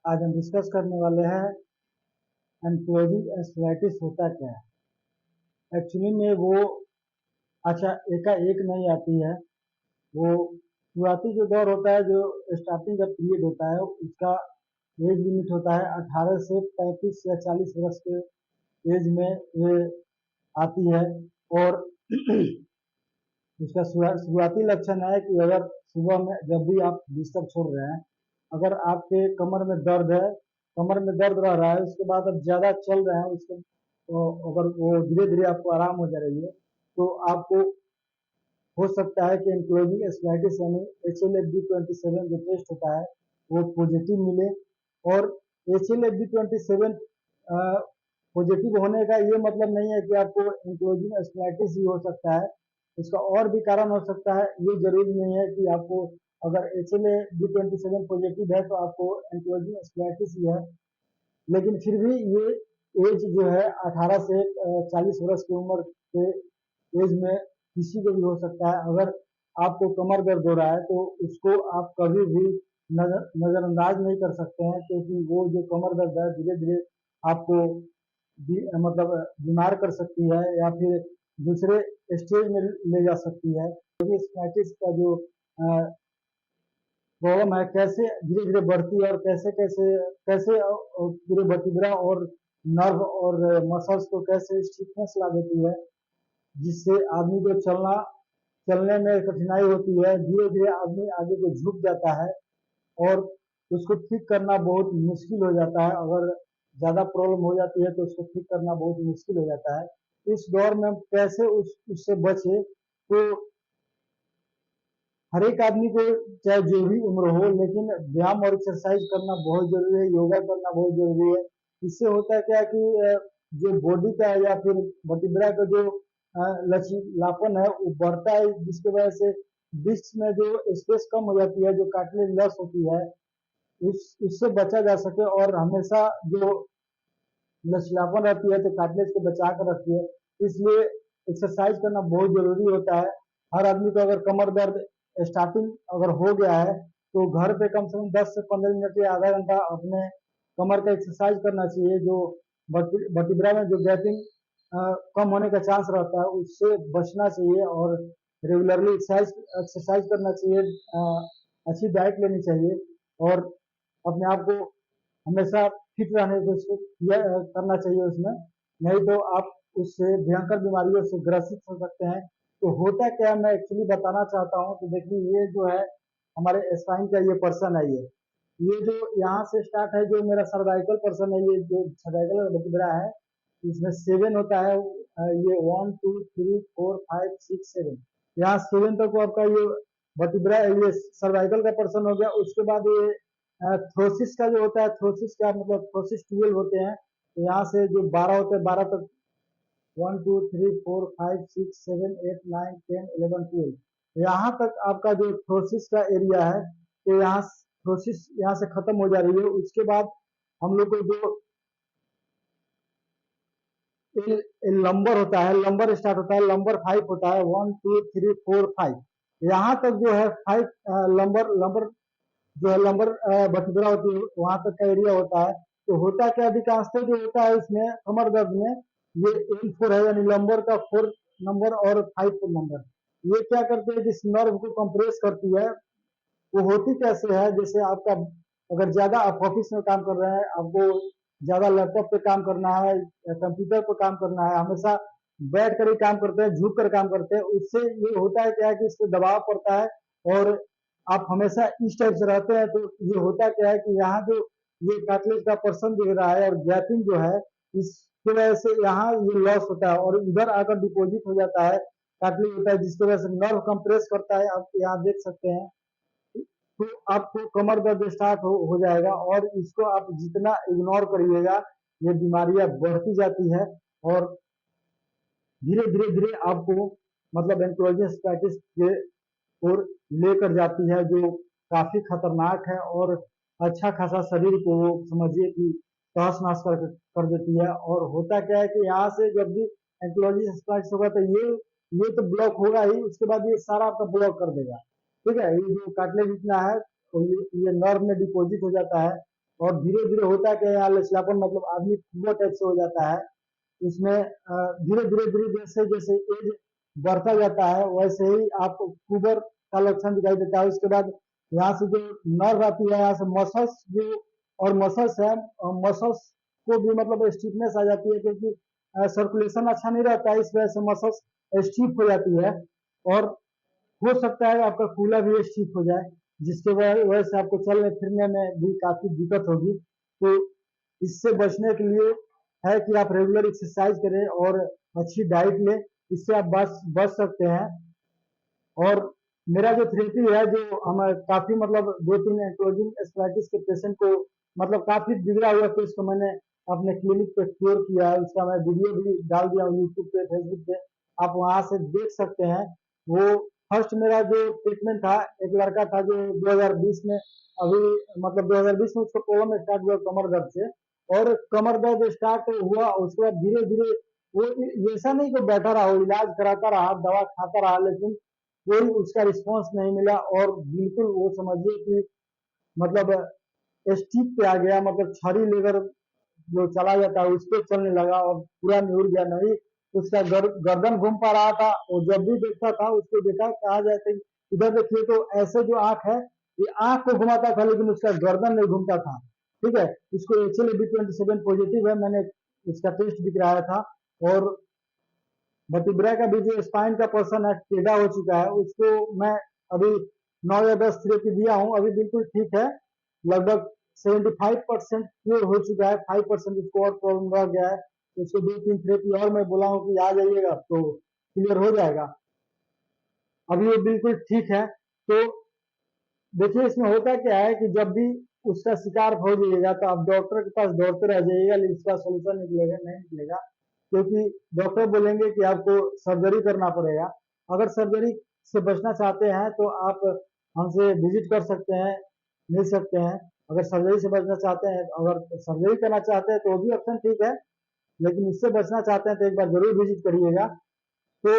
आज हम डिस्कस करने वाले हैं एंक्लोजिंग स्पाइटिस होता क्या है। एक्चुअली में वो अच्छा एकाएक नहीं आती है। वो शुरुआती जो दौर होता है, जो स्टार्टिंग का पीरियड होता है, उसका एज लिमिट होता है 18 से 35 या 40 वर्ष के एज में ये आती है। और इसका शुरुआती लक्षण है कि अगर सुबह में जब भी आप बिस्तर छोड़ रहे हैं, अगर आपके कमर में दर्द है, कमर में दर्द रह रहा है, उसके बाद आप ज़्यादा चल रहे हैं, उसके तो अगर वो धीरे धीरे आपको आराम हो जा रही है, तो आपको हो सकता है कि एंक्लोजिंग स्पाइटिस यानी HLA-B27 जो टेस्ट होता है वो पॉजिटिव मिले। और HLA-B27 पॉजिटिव होने का ये मतलब नहीं है कि आपको एंक्लोजिंग स्पाइटिस ही हो सकता है। इसका और भी कारण हो सकता है। ये जरूरी नहीं है कि आपको अगर HLA-B27 पॉजिटिव है तो आपको एंक्लोजिंग स्पाइटिस ही है। लेकिन फिर भी ये एज जो है 18 से 40 वर्ष की उम्र के एज में किसी को भी हो सकता है। अगर आपको कमर दर्द हो रहा है तो उसको आप कभी भी नजरअंदाज नहीं कर सकते हैं, क्योंकि वो जो कमर दर्द है धीरे धीरे आपको मतलब बीमार कर सकती है या फिर दूसरे स्टेज में ले जा सकती है। स्पाइटिस का जो प्रॉब्लम है कैसे धीरे धीरे बढ़ती है और कैसे कैसे कैसे पूरे वर्टिब्रा और नर्व और मसल्स को कैसे स्टिफनेस ला देती है, जिससे आदमी को चलने में कठिनाई होती है। धीरे धीरे आदमी आगे को झुक जाता है और उसको ठीक करना बहुत मुश्किल हो जाता है। अगर ज़्यादा प्रॉब्लम हो जाती है तो उसको ठीक करना बहुत मुश्किल हो जाता है। इस दौर में हम कैसे उससे बचे, तो हर एक आदमी को चाहे जो भी उम्र हो, लेकिन व्यायाम और एक्सरसाइज करना बहुत जरूरी है, योगा करना बहुत जरूरी है। इससे होता है क्या कि जो बॉडी का या फिर वर्टिब्रा का जो लचीलापन है वो बढ़ता है, जिसकी वजह से डिस्क में जो स्पेस कम हो जाती है, जो कार्टिलेज लॉस होती है, उससे बचा जा सके। और हमेशा जो लचीलापन रहती है तो कार्टिलेज को बचा कर रखती है। इसलिए एक्सरसाइज करना बहुत जरूरी होता है। हर आदमी को अगर कमर दर्द स्टार्टिंग अगर हो गया है तो घर पे कम से कम 10 से 15 मिनट या आधा घंटा अपने कमर का एक्सरसाइज करना चाहिए। जो वर्टिब्रा में जो गैपिंग कम होने का चांस रहता है उससे बचना चाहिए। और रेगुलरली एक्सरसाइज करना चाहिए, अच्छी डाइट लेनी चाहिए और अपने आप को हमेशा फिट रहने की कोशिश करना चाहिए उसमें। नहीं तो आप उससे भयंकर बीमारियों से ग्रसित हो सकते हैं। तो होता क्या है मैं एक्चुअली बताना चाहता हूँ। तो देखिए ये जो है हमारे स्पाइन का ये पर्सन है, ये जो यहाँ से स्टार्ट है, जो मेरा सर्वाइकल पर्सन है, ये जो सर्वाइकल वर्टिब्रा है, इसमें 7 होता है। ये 1 2 3 4 5 6 7, यहाँ 7 तक आपका ये वर्टिब्रा ये सर्वाइकल का पर्सन हो गया। उसके बाद ये थ्रोसिस का जो होता है, थ्रोसिस का मतलब थ्रोसिस 12 होते हैं। तो यहाँ से जो 12 होते हैं, 12 तक 1 2 3 4 5 6 7 8 9 10 11 12, यहाँ तक आपका जो थ्रोसिस का एरिया है। तो यहाँ थ्रोसिस यहाँ से खत्म हो जा रही है। उसके बाद हम लोग को जो लंबर होता है, लंबर स्टार्ट होता है, लंबर 5 होता है, 1 2 3 4 5, यहाँ तक जो है 5 लंबर लंबर जो है लंबर वर्टिब्रा होती है, वहां तक का एरिया होता है। तो होता क्या अधिकांशतः जो होता है इसमें कमर दर्द में, ये L4 है यानी लंबर का 4 नंबर और 5 नंबर, ये क्या करते हैं जिस नर्व को कंप्रेस करती है। वो होती कैसे है, जैसे आपका अगर ज्यादा आप ऑफिस में काम कर रहे हैं, आपको ज्यादा लैपटॉप पे काम करना है या कंप्यूटर पे काम करना है, हमेशा बैठ कर ही काम करते हैं, झुक कर काम करते हैं, उससे ये होता है क्या है कि इस पर दबाव पड़ता है और आप हमेशा इस टाइप से रहते हैं। तो ये होता क्या है कि यहाँ जो ये कार्टिलेज का पर्सन दिख रहा है और गैपिंग जो है, इसकी वजह से यहाँ ये लॉस होता है और इधर आकर डिपोजिट हो जाता है, कार्टिलेज होता है, जिसकी वजह से नर्व कंप्रेस करता है। आप यहाँ देख सकते हैं। तो आपको कमर दर्द स्टार्ट हो जाएगा और इसको आप जितना इग्नोर करिएगा ये बीमारियां बढ़ती जाती है और धीरे धीरे धीरे आपको मतलब एंक्लोजिंग स्पाइटिस के ओर लेकर जाती है, जो काफी खतरनाक है और अच्छा खासा शरीर को वो समझिए कि तहस नहस कर देती है। और होता क्या है कि यहाँ से जब भी एंक्लोजिंग स्पाइटिस होगा तो ये तो ब्लॉक होगा ही, उसके बाद ये सारा आपका ब्लॉक कर देगा। ठीक है, ये जो कार्टिलेज इतना है तो ये नर्व में डिपोजिट हो जाता है। और धीरे धीरे होता है कि यहाँ लचीलापन मतलब आदमी कुआ टाइप से हो जाता है। इसमें धीरे धीरे धीरे जैसे जैसे एज बढ़ता जाता है वैसे ही आपको कुबर का लक्षण दिखाई देता है। उसके बाद यहाँ से जो नर्व आती है, यहाँ से मसल्स जो और मसल्स है, मसल्स को भी मतलब स्टिफनेस आ जाती है, क्योंकि सर्कुलेशन अच्छा नहीं रहता है, इस वजह से मसल्स स्टिफ हो जाती है। और हो सकता है आपका कूल्हा भी स्टिफ हो जाए, जिसके वजह से आपको चलने फिरने में भी काफी दिक्कत होगी। तो इससे बचने के लिए है कि आप रेगुलर एक्सरसाइज करें और अच्छी डाइट लें, इससे आप बच सकते हैं। और मेरा जो थेरेपी है, जो हम काफी मतलब 2-3 एंक्लोजिंग स्पाइटिस के पेशेंट को मतलब काफी बिगड़ा हुआ केस को मैंने अपने क्लिनिक पे क्योर किया है, उसका मैं वीडियो भी डाल दिया हूँ यूट्यूब पे, फेसबुक पे, आप वहां से देख सकते हैं। वो फर्स्ट मेरा जो ट्रीटमेंट था, एक लड़का था जो 2020 में अभी मतलब 2020 में उसको प्रॉब्लम स्टार्ट हुआ कमर दर्द से, और कमर दर्द स्टार्ट हुआ उसके बाद धीरे धीरे वो ऐसा नहीं कि बैठा रहा, वो इलाज कराता रहा, दवा खाता रहा, लेकिन कोई उसका रिस्पॉन्स नहीं मिला, और बिल्कुल वो समझिए कि मतलब स्टिक पे आ गया, मतलब छड़ी लेकर जो चला जाता है उस पर चलने लगा, और पूरा निहुर गया। नहीं उसका गर्दन घूम पा रहा था, और जब भी देखता था उसको देखा कहा जाता है इधर देखिए, तो ऐसे जो आंख है ये आंख को घुमाता था, लेकिन उसका गर्दन नहीं घूमता था। ठीक है, इसको HLA-B27 पॉजिटिव है, मैंने इसका टेस्ट भी कराया था। और वर्टिब्रा का भी जो स्पाइन का पोर्शन है टेढ़ा हो चुका है, उसको मैं अभी 9 या 10 थेरेपी दिया हूँ, अभी बिल्कुल ठीक है, लगभग 75% क्योर हो चुका है, 5% उसको और प्रॉब्लम रह गया है, तो उसको 2-3 थेरेपी और मैं बोला हूँ कि आ जाइएगा तो क्लियर हो जाएगा। अभी वो बिल्कुल ठीक है। तो देखिए इसमें होता क्या है कि जब भी उसका शिकार हो जाइएगा तो आप डॉक्टर के पास दौड़ते रह जाइएगा, लेकिन इसका सोल्यूशन निकलेगा नहीं निकलेगा, क्योंकि डॉक्टर बोलेंगे कि आपको सर्जरी करना पड़ेगा। अगर सर्जरी से बचना चाहते हैं तो आप हमसे विजिट कर सकते हैं, मिल सकते हैं। अगर सर्जरी से बचना चाहते हैं, अगर सर्जरी करना चाहते हैं तो वो भी ऑप्शन ठीक है, लेकिन इससे बचना चाहते हैं तो एक बार जरूर विजिट करिएगा। तो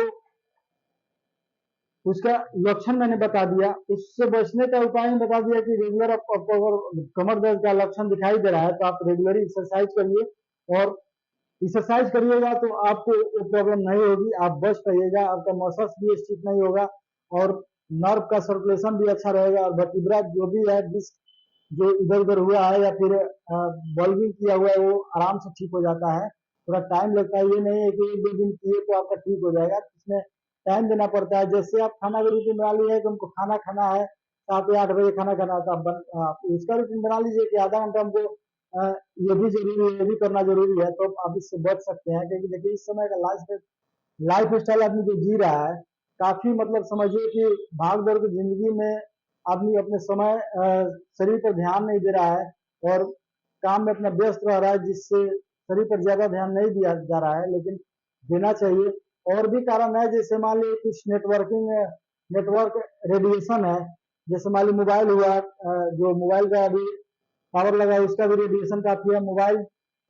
उसका लक्षण मैंने बता दिया, उससे बचने का उपाय बता दिया कि रेगुलर आपको अगर कमर दर्द का लक्षण दिखाई दे रहा है तो आप रेगुलर एक्सरसाइज करिए, और एक्सरसाइज करिएगा तो आपको वो प्रॉब्लम नहीं होगी, आप बच पाइएगा, आपका मसल्स भी स्टिफ नहीं होगा, और नर्व का सर्कुलेशन भी अच्छा रहेगा, और वर्टिब्रा जो भी है डिस्क जो इधर उधर हुआ है या फिर बल्बिंग किया हुआ है वो आराम से ठीक हो जाता है। थोड़ा टाइम लगता है, ये नहीं है कि 1-2 दिन किए तो आपका ठीक हो जाएगा, इसमें टाइम देना पड़ता है। जैसे आप खाना का रूटीन बना लिए है कि हमको खाना खाना है 7 या 8 बजे खाना खाना है, तो आप उसका रूटीन बना लीजिए कि आधा घंटा हमको ये भी जरूरी है, ये भी करना जरूरी है, तो आप इससे बच सकते हैं। क्योंकि देखिए इस समय का लाइफ स्टाइल आदमी जो जी रहा है, काफी मतलब समझिए कि भाग दौड़ की जिंदगी में आदमी अपने समय शरीर पर ध्यान नहीं दे रहा है, और काम में अपना व्यस्त रह रहा है, जिससे शरीर पर ज्यादा ध्यान नहीं दिया जा रहा है, लेकिन देना चाहिए। और भी कारण है, जैसे मान लीजिए कुछ नेटवर्क रेडिएशन है, जैसे मान लीजिए मोबाइल हुआ, जो मोबाइल का अभी पावर लगा है उसका भी रेडिएशन काफी है। मोबाइल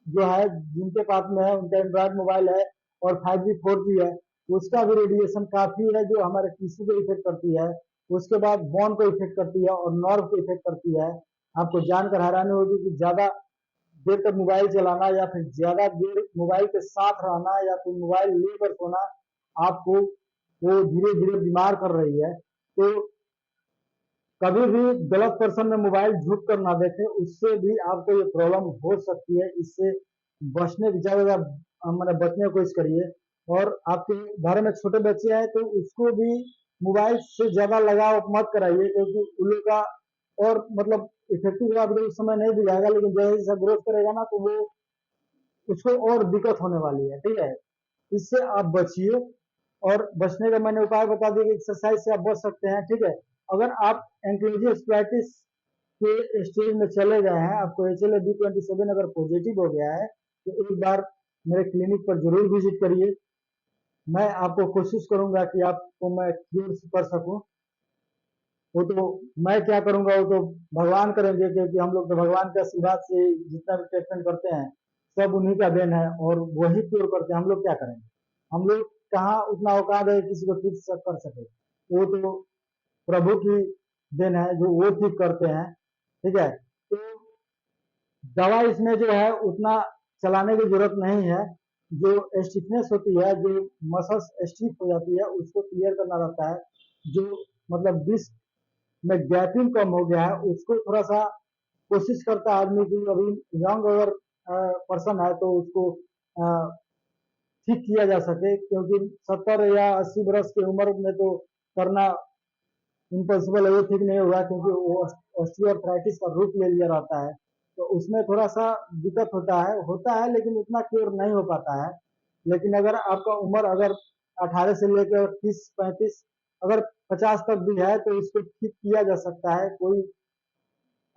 जो है जिनके पास में है उनका एंड्रॉइड मोबाइल है और 5G 4G है, उसका भी रेडिएशन काफी है, जो हमारे टिश्यू को इफेक्ट करती है, उसके बाद बोन को इफेक्ट करती है और नर्व को इफेक्ट करती है। आपको जानकर हैरानी होगी कि ज्यादा देर तक मोबाइल चलाना या फिर ज्यादा देर मोबाइल के साथ रहना या फिर मोबाइल लेकर सोना आपको वो धीरे धीरे बीमार कर रही है। तो कभी भी गलत पर्सन में मोबाइल झुक कर ना देखें, उससे भी आपको ये प्रॉब्लम हो सकती है। इससे बचने की ज्यादा मैंने बचने की कोशिश करिए। और आपके घर में छोटे बच्चे हैं तो उसको भी मोबाइल से ज्यादा लगाव मत कराइए, क्योंकि उन लोग का और मतलब इफेक्टिव अभी उस समय नहीं दिखाएगा, लेकिन जैसे जैसे ग्रोथ करेगा ना तो वो उसको और दिक्कत होने वाली है। ठीक है, इससे आप बचिए। और बचने का मैंने उपाय बता दिया कि एक्सरसाइज से आप बच सकते हैं। ठीक है, अगर आप एंक्लोजियोस्पाइटिस के स्टेज में चले गए हैं, आपको HLA-B27 अगर पॉजिटिव हो गया है, तो एक बार मेरे क्लिनिक पर जरूर विजिट करिए। मैं आपको कोशिश करूंगा कि आपको मैं क्योर कर सकूं। वो तो मैं क्या करूंगा वो तो भगवान करेंगे, क्योंकि हम लोग तो भगवान के आशीर्वाद से जितना भी ट्रीटमेंट करते हैं सब उन्हीं का देन है, और वही क्योर करते हैं। हम लोग क्या करेंगे, हम लोग कहाँ उतना औकात है किसी को ठीक कर सके, वो तो प्रभु की देन है जो वो ठीक करते हैं। ठीक है, तो दवा इसमें जो है उतना चलाने की जरूरत नहीं है। जो स्टिफनेस होती है, जो मसल्स स्टिफ हो जाती है, उसको क्लियर करना रहता है। जो मतलब डिस्क में गैपिंग कम हो गया है, उसको थोड़ा सा कोशिश करता है आदमी की, अभी यंग अगर पर्सन है तो उसको ठीक किया जा सके, क्योंकि 70 या 80 बरस की उम्र में तो करना इम्पॉसिबल है, ये ठीक नहीं होगा, क्योंकि वो ऑस्टियोआर्थराइटिस का रूप ले लिया रहता है। तो उसमें थोड़ा सा दिक्कत होता है लेकिन उतना क्योर नहीं हो पाता है। लेकिन अगर आपका उम्र अगर 18 से लेकर 30 35, अगर 50 तक भी है तो इसको ठीक किया जा सकता है, कोई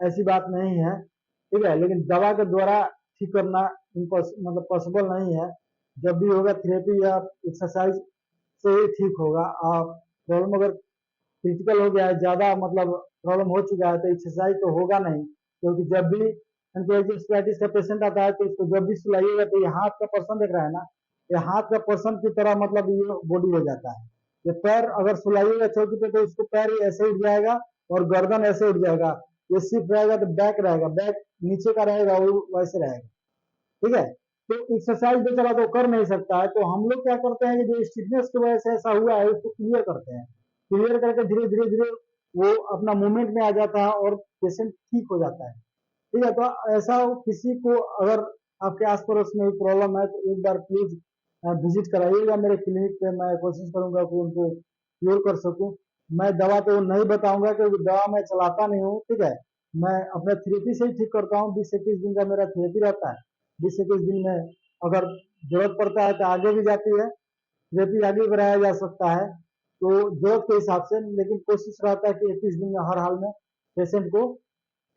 ऐसी बात नहीं है। ठीक है, लेकिन दवा के द्वारा ठीक करना मतलब पॉसिबल नहीं है। जब भी होगा थेरेपी या एक्सरसाइज से ही ठीक होगा। आप प्रॉब्लम अगर क्रिटिकल हो गया है, ज्यादा मतलब प्रॉब्लम हो चुका है, तो एक्सरसाइज तो होगा नहीं, क्योंकि जब भी एंजाइटिस का पेशेंट आता है तो इसको जब भी सुलाइएगा तो ये हाथ का पर्सन देख रहा है ना, ये हाथ का पर्सन की तरह मतलब ये बॉडी हो जाता है। ये पैर अगर सुलाइएगा चौकी पे तो इसको पैर ऐसे उठ जाएगा और गर्दन ऐसे उठ जाएगा। ये सिर्फ रहेगा तो बैक रहेगा, बैक नीचे का रहेगा वो वैसे रहेगा। ठीक है, तो एक्सरसाइज बेचारा तो कर नहीं सकता है, तो हम लोग क्या करते हैं कि जो स्टिफनेस की वजह से ऐसा हुआ है उसको क्लियर करते हैं। क्लियर करके धीरे धीरे धीरे वो अपना मूवमेंट में आ जाता है और पेशेंट ठीक हो जाता है। ठीक है, तो ऐसा किसी को अगर आपके आस पड़ोस में प्रॉब्लम है तो एक बार प्लीज विजिट कराइएगा मेरे क्लिनिक पे। मैं कोशिश करूंगा कि उनको क्योर कर सकूं। मैं दवा तो नहीं बताऊंगा क्योंकि दवा मैं चलाता नहीं हूँ। ठीक है, मैं अपने थेरेपी से ही ठीक करता हूँ। 20 से 21 दिन का मेरा थेरेपी रहता है। 20 से 21 दिन में अगर जरूरत पड़ता है तो आगे भी जाती है, थेरेपी आगे बढ़ाया जा सकता है, तो जरूरत के हिसाब से। लेकिन कोशिश रहता है कि 21 दिन में हर हाल में पेशेंट को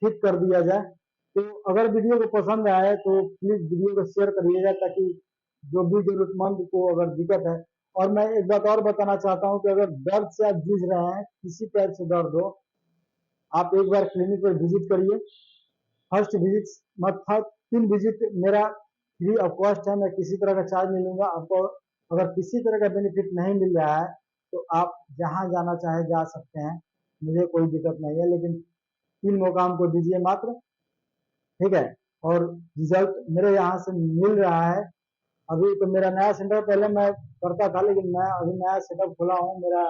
ठीक कर दिया जाए। तो अगर वीडियो को पसंद आए तो प्लीज वीडियो को शेयर करिएगा, ताकि जो भी जरूरतमंद को अगर दिक्कत है। और मैं एक बात और बताना चाहता हूँ कि अगर दर्द से आप जूझ रहे हैं, किसी टाइप से दर्द हो, आप एक बार क्लिनिक पर विजिट करिए। फर्स्ट विजिट मतलब 3 विजिट मेरा फ्री ऑफ कॉस्ट है, मैं किसी तरह का चार्ज नहीं लूंगा। आपको अगर किसी तरह का बेनिफिट नहीं मिल रहा है तो आप जहां जाना चाहे जा सकते हैं, मुझे कोई दिक्कत नहीं है, लेकिन 3 मौका हमको दीजिए मात्र। ठीक है, और रिजल्ट मेरे यहाँ से मिल रहा है। अभी तो मेरा नया सेंटर, पहले मैं करता था लेकिन मैं अभी नया सेटअप खोला हूँ मेरा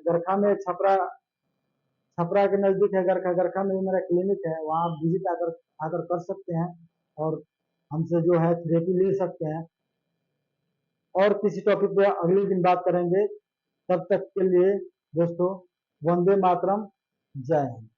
गरखा में, छपरा छपरा के नजदीक है गरखा। गरखा में मेरा क्लिनिक है, वहाँ आप विजिट आकर आकर कर सकते हैं और हमसे जो है थेरेपी ले सकते हैं। और किसी टॉपिक पे अगले दिन बात करेंगे। तब तक के लिए दोस्तों, वंदे मातरम, जय हिंद।